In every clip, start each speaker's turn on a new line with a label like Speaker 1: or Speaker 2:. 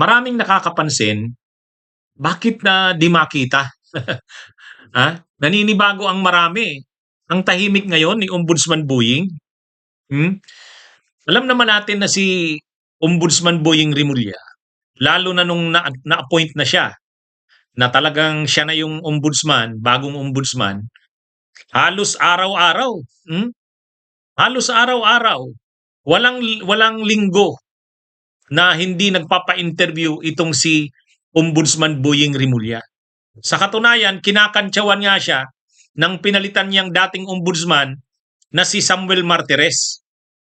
Speaker 1: maraming nakakapansin, bakit na di makita? Naninibago ang marami. Ang tahimik ngayon ni Ombudsman Boying. Hmm? Alam naman natin na si Ombudsman Boying Rimulya, lalo na nung na-appoint na siya, na talagang siya na yung ombudsman, bagong ombudsman, halos araw-araw, halos araw-araw, walang linggo na hindi nagpapa-interview itong si Ombudsman Boying Rimulya. Sa katunayan, kinakantsawan nga siya ng pinalitan niyang dating ombudsman na si Samuel Martires.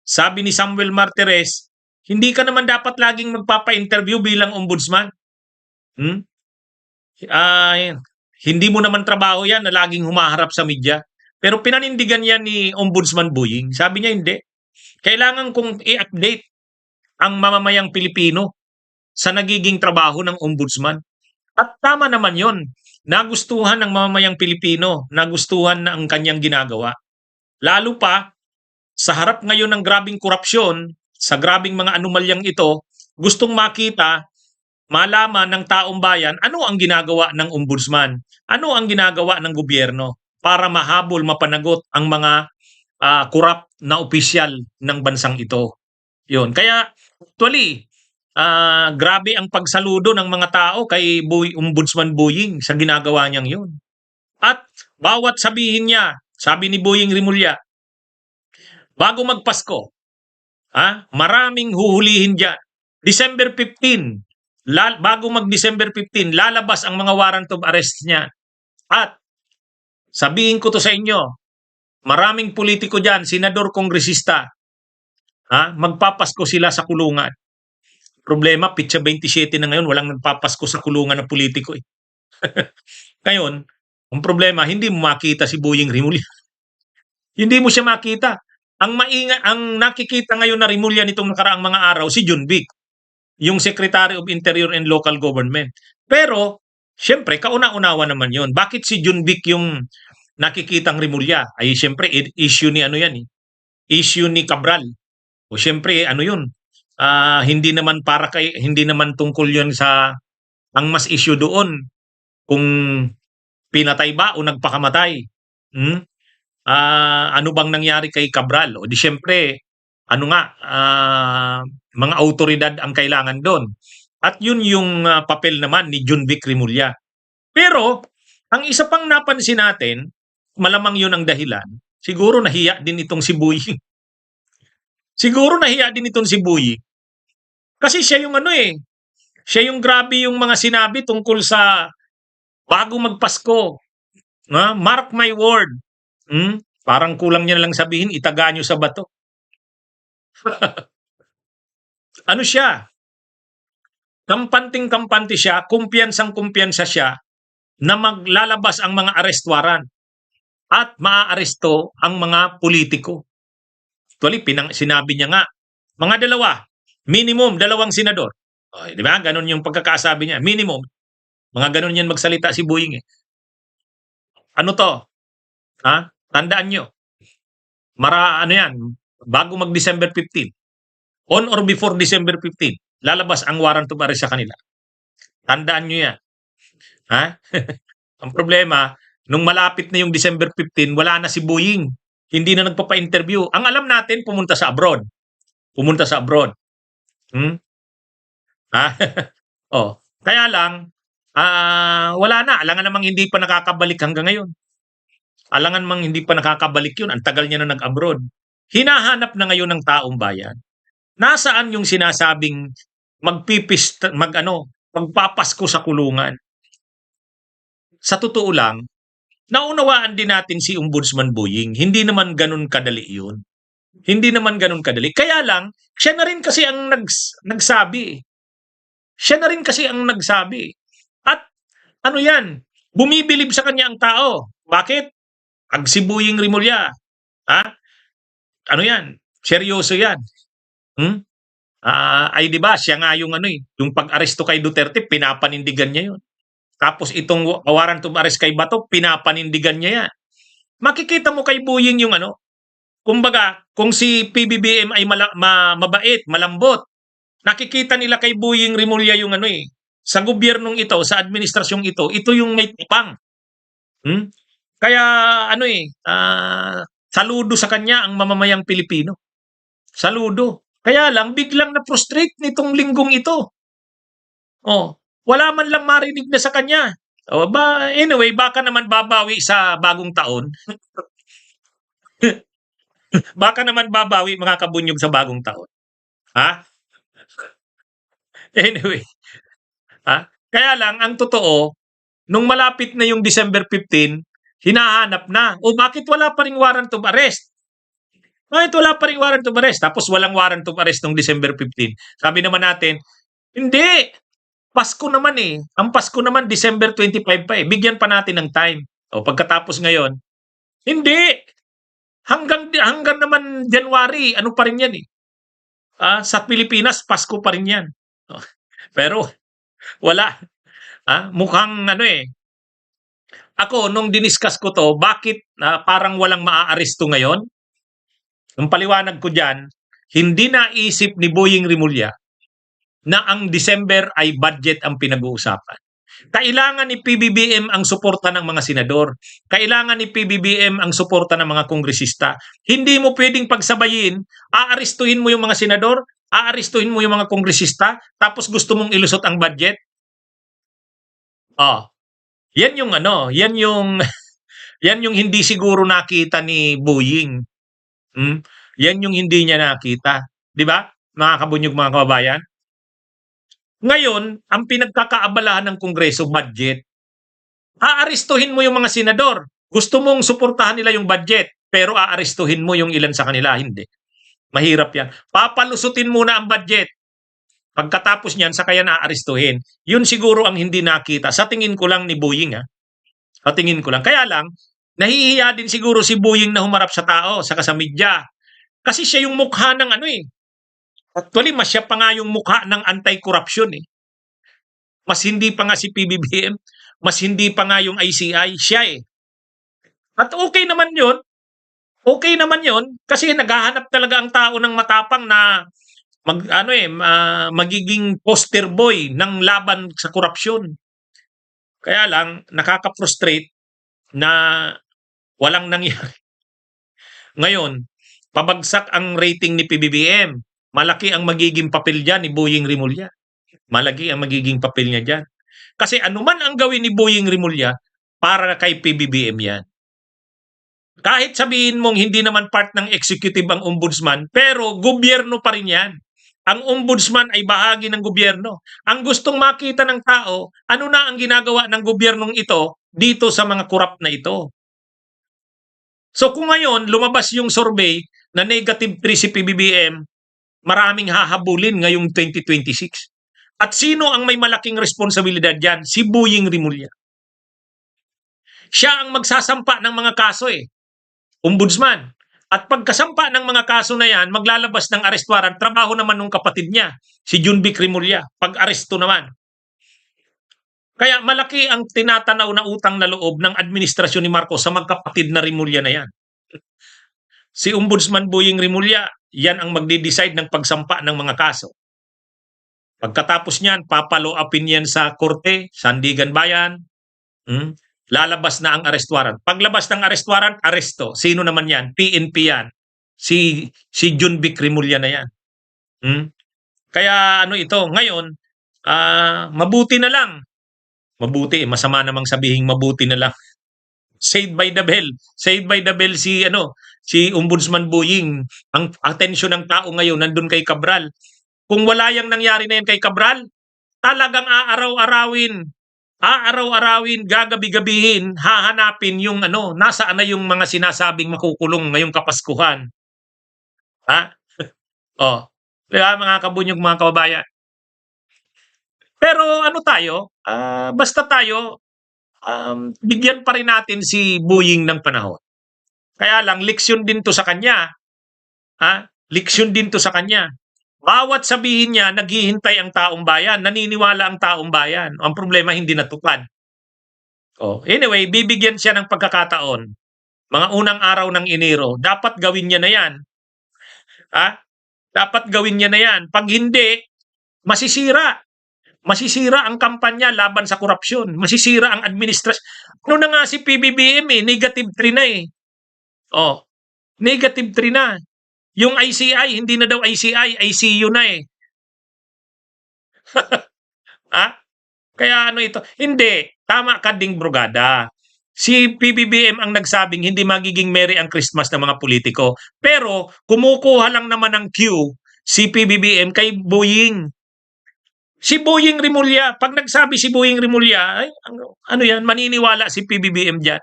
Speaker 1: Sabi ni Samuel Martires, hindi ka naman dapat laging magpapa-interview bilang ombudsman. Hindi mo naman trabaho yan na laging humaharap sa media. Pero pinanindigan yan ni Ombudsman Boying. Sabi niya hindi. Kailangan kong i-update ang mamamayang Pilipino sa nagiging trabaho ng ombudsman. At tama naman yon. Nagustuhan ng mamamayang Pilipino, nagustuhan na ang kanyang ginagawa. Lalo pa, sa harap ngayon ng grabing korupsyon, sa grabing mga anomalyang ito, gustong makita, malaman ng taong bayan ano ang ginagawa ng ombudsman, ano ang ginagawa ng gobyerno para mahabol, mapanagot ang mga korap na opisyal ng bansang ito. Yun. Kaya, actually, grabe ang pagsaludo ng mga tao kay Ombudsman Boying sa ginagawa niyang yun. At bawat sabihin niya, sabi ni Boying Rimulya, bago magpasko, maraming huhulihin dyan. December 15, bago mag-December 15, lalabas ang mga warrant of arrest niya. At sabihin ko to sa inyo, maraming politiko dyan, senador, kongresista, magpapasko sila sa kulungan. Problema, pitsa 27 na ngayon, walang nagpapasko sa kulungan ng politiko. Ngayon, ang problema, hindi mo makita si Boying Rimulya. Hindi mo siya makita. Ang nakikita ngayon na Rimulya nitong nakaraang mga araw, si John Vic, yung Secretary of Interior and Local Government. Pero, siyempre, kauna-unawa naman yon. Bakit si John Vic yung nakikitang Rimulya? Ay, siyempre, issue ni ano yan, issue ni Cabral. O siyempre, ano yun? Hindi naman tungkol yon sa ang mas issue doon kung pinatay ba o nagpakamatay. Ano bang nangyari kay Cabral? O di siyempre, mga autoridad ang kailangan doon. At yun yung papel naman ni John Vic Rimulya. Pero, ang isa pang napansin natin, malamang yun ang dahilan, siguro nahiya din itong si Boying. Siguro nahiya din itong si Boying. Kasi siya yung siya yung grabe yung mga sinabi tungkol sa bago magpasko. Mark my word. Parang kulang niya na lang sabihin, itaga nyo sa bato. Ano siya? Kampanting-kampante siya, kumpiyansang-kumpiyansa siya na maglalabas ang mga arrest warrant at maaaresto ang mga politiko. Actually, sinabi niya nga, mga minimum 2 senador. Di ba? Ganon yung pagkakasabi niya. Minimum. Mga ganon yan magsalita si Boying. Ano to? Tandaan nyo. Bago mag-December 15. On or before December 15, lalabas ang warrant of arrest sa kanila. Tandaan nyo yan. Ang problema, nung malapit na yung December 15, wala na si Boying. Hindi na nagpapa-interview. Ang alam natin, pumunta sa abroad. Kaya lang, wala na. Alangan namang hindi pa nakakabalik hanggang ngayon. Alangan mang hindi pa nakakabalik yun. Ang tagal niya na nag-abroad. Hinahanap na ngayon ng taong bayan. Nasaan yung sinasabing magpapasko sa kulungan? Sa totoo lang, naunawaan din natin si Ombudsman Boying. Hindi naman ganun kadali yun. Hindi naman ganun kadali. Kaya lang, siya na rin kasi ang nagsabi. Siya na rin kasi ang nagsabi. At ano yan? Bumibilib sa kanya ang tao. Bakit? Pag si Boying Rimulya. Ano yan? Seryoso yan. Ay di ba siya nga yung yung pag-aresto kay Duterte, pinapanindigan niya yun. Tapos itong warrant of arrest kay Bato, pinapanindigan niya yan. Makikita mo kay Boying yung kumbaga, kung si PBBM ay mabait, malambot, Nakikita nila kay Boying Rimulya yung ano eh, sa gobyernong ito, sa administrasyong ito yung may tipang. Hmm? Kaya ano eh, saludo sa kanya ang mamamayang Pilipino. Saludo. Kaya lang, biglang na-frustrate nitong linggong ito. Oh, wala man lang marinig na sa kanya. Oh, anyway, baka naman babawi sa bagong taon. Baka naman babawi mga kabunyog sa bagong taon. Ha? Anyway, ha? Kaya lang, ang totoo, nung malapit na yung December 15, hinahanap na. O bakit wala pa ring warrant of arrest? Bakit wala pa ring warrant of arrest? Tapos walang warrant of arrest nung December 15. Sabi naman natin, hindi. Pasko naman eh. Ang Pasko naman December 25 pa eh. Bigyan pa natin ng time. O pagkatapos ngayon, hindi. Hanggang naman January, ano pa rin yan eh. Sa Pilipinas, Pasko pa rin yan. Pero wala. Mukhang ano eh. Ako, nung diniscuss ko to, bakit parang walang maaaresto ngayon? Ang paliwanag ko dyan, hindi naisip ni Boying Rimulya na ang December ay budget ang pinag-uusapan. Kailangan ni PBBM ang suporta ng mga senador. Kailangan ni PBBM ang suporta ng mga kongresista. Hindi mo pwedeng pagsabayin, aarestuhin mo yung mga senador, aarestuhin mo yung mga kongresista, tapos gusto mong ilusot ang budget. Yan yung ano, yan yung yan yung hindi siguro nakita ni Boying. Yan yung hindi niya nakita, 'di ba? Mga kabunyog, mga kababayan. Ngayon, ang pinagkakaabalahan ng Kongreso, budget. Aarestuhin mo yung mga senador. Gusto mong suportahan nila yung budget, pero aarestuhin mo yung ilan sa kanila, hindi. Mahirap yan. Papalusutin muna ang budget. Pagkatapos niyan, saka yan aarestuhin. Yun siguro ang hindi nakita. Sa tingin ko lang ni Boying, Sa tingin ko lang. Kaya lang, nahihiya din siguro si Boying na humarap sa tao, saka sa media. Kasi siya yung mukha ng ano eh. Actually, mas siya pa nga yung mukha ng anti-corruption eh. Mas hindi pa nga si PBBM, mas hindi pa nga yung ICI, siya eh. At okay naman yun. Okay naman yun kasi naghahanap talaga ang tao ng matapang na magiging poster boy ng laban sa korupsyon. Kaya lang nakaka-frustrate na walang nangyari. Ngayon, pabagsak ang rating ni PBBM. Malaki ang magiging papel diyan ni Boying Rimulya. Malaki ang magiging papel niya diyan. Kasi anuman ang gawin ni Boying Rimulya, para kay PBBM yan. Kahit sabihin mong hindi naman part ng executive ang ombudsman, pero gobyerno pa rin yan. Ang ombudsman ay bahagi ng gobyerno. Ang gustong makita ng tao, ano na ang ginagawa ng gobyernong ito dito sa mga korap na ito. So kung ngayon lumabas yung survey na negative 3 si PBBM, maraming hahabulin ngayong 2026. At sino ang may malaking responsibilidad dyan? Si Boying Rimulya. Siya ang magsasampa ng mga kaso eh. Ombudsman. At pagkasampa ng mga kaso na yan, maglalabas ng arrest warrant, trabaho naman ng kapatid niya, si Junvic Rimulya, pag-aresto naman. Kaya malaki ang tinatanaw na utang na loob ng administrasyon ni Marcos sa magkapatid na Rimulya na yan. Si Ombudsman Boying Rimulya, yan ang magde-decide ng pagsampa ng mga kaso. Pagkatapos niyan, papalo upin yan sa korte, Sandigan Bayan, lalabas na ang arrest warrant. Paglabas ng arrest warrant, aresto. Sino naman yan? PNP yan. Si Junvic Rimulya na yan. Kaya ano ito, ngayon, mabuti na lang. Mabuti, masama namang sabihin mabuti na lang. Saved by the bell. Saved by the bell si Ombudsman Boying. Ang atensyon ng tao ngayon nandun kay Cabral. Kung wala yang nangyari na yan kay Cabral, talagang aaraw-arawin, gagabi-gabihin, hahanapin yung nasaan na yung mga sinasabing makukulong ngayong Kapaskuhan. Diba, mga kabunyog, mga kababayan? Pero basta tayo, bigyan pa rin natin si Boying ng panahon. Kaya lang, leksyon din to sa kanya. Leksyon din to sa kanya. Bawat sabihin niya, naghihintay ang taong bayan, naniniwala ang taong bayan. Ang problema, hindi natupad. Anyway, bibigyan siya ng pagkakataon. Mga unang araw ng Enero, dapat gawin niya na yan. Dapat gawin niya na yan. Pag hindi, Masisira. Masisira ang kampanya laban sa korupsyon. Masisira ang administrasyon. Ano na nga si PBBM eh, negative 3 na eh. Oh, negative 3 na. Yung ICI, hindi na daw ICI, ICU na eh. Ha? Kaya ano ito? Hindi. Tama ka ding brogada. Si PBBM ang nagsabing hindi magiging merry ang Christmas ng mga politiko. Pero kumukuha lang naman ng cue si PBBM kay Boying. Si Boying Rimulya, pag nagsabi si Boying Rimulya, ay, ano yan, maniniwala si PBBM dyan.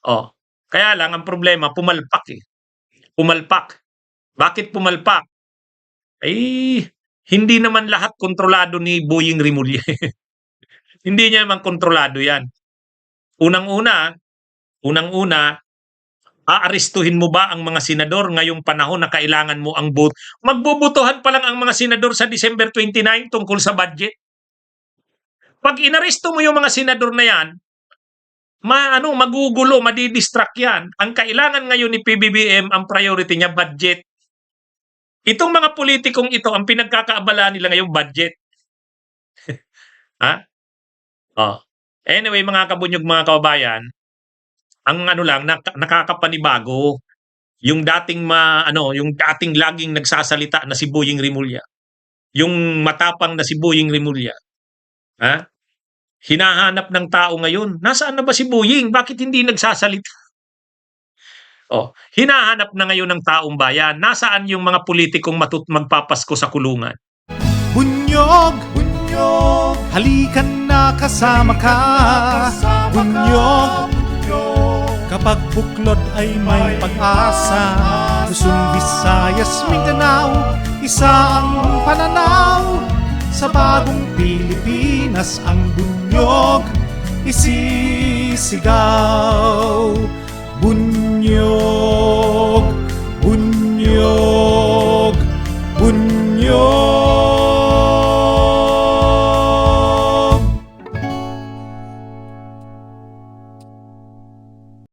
Speaker 1: Oh, kaya lang ang problema, pumalpak eh. Pumalpak. Bakit pumalpak? Ay, hindi naman lahat kontrolado ni Boying Rimulya. Hindi niya naman kontrolado yan. Unang-una, aarestuhin mo ba ang mga senador ngayong panahon na kailangan mo ang vote? Magbubutuhan pa lang ang mga senador sa December 29 tungkol sa budget. Pag inaresto mo yung mga senador na yan, magugulo, madidistract yan. Ang kailangan ngayon ni PBBM, ang priority niya, budget. Itong mga politikong ito, ang pinagkakaabala nila ngayong budget. Ha? Oh. Anyway, mga kabunyog, mga kababayan, ang nakakapanibago, yung dating yung dating laging nagsasalita na si Boying Rimulya. Yung matapang na si Boying Rimulya. Ha? Hinahanap ng tao ngayon. Nasaan na ba si Boying? Bakit hindi nagsasalita? Oh, hinahanap na ngayon ng taong bayan. Nasaan yung mga politikong magpapasko sa kulungan?
Speaker 2: Bunyog, bunyog, halikan na kasama ka. Bunyog, kapag buklod ay may pag-asa. Luzon, Visayas, Mindanao, isa ang pananaw. Sa bagong Pilipinas ang bunyog isisigaw.